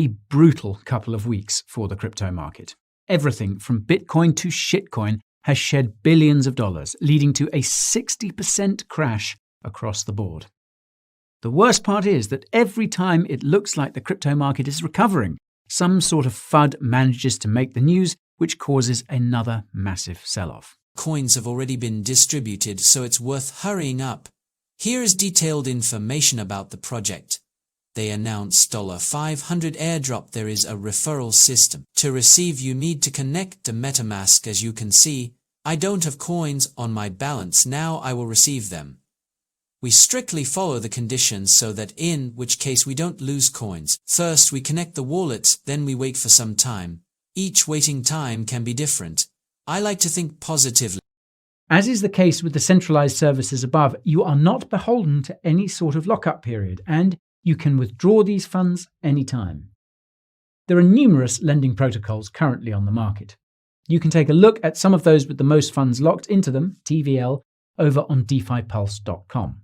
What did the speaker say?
a brutal couple of weeks for the crypto market. Everything from Bitcoin to shitcoin has shed billions of dollars, leading to a 60% crash across the board. The worst part is that every time it looks like the crypto market is recovering, some sort of FUD manages to make the news, which causes another massive sell-off. Coins have already been distributed, so it's worth hurrying up. Here is detailed information about the project. They announced $500 airdrop. There is a referral system. To receive, you need to connect to MetaMask. As you can see, I don't have coins on my balance. Now I will receive them. We strictly follow the conditions so that in which case we don't lose coins. First, we connect the wallet, then we wait for some time. Each waiting time can be different. I like to think positively. As is the case with the centralized services above, you are not beholden to any sort of lockup period, and you can withdraw these funds anytime. There are numerous lending protocols currently on the market. You can take a look at some of those with the most funds locked into them, TVL, over on DeFiPulse.com.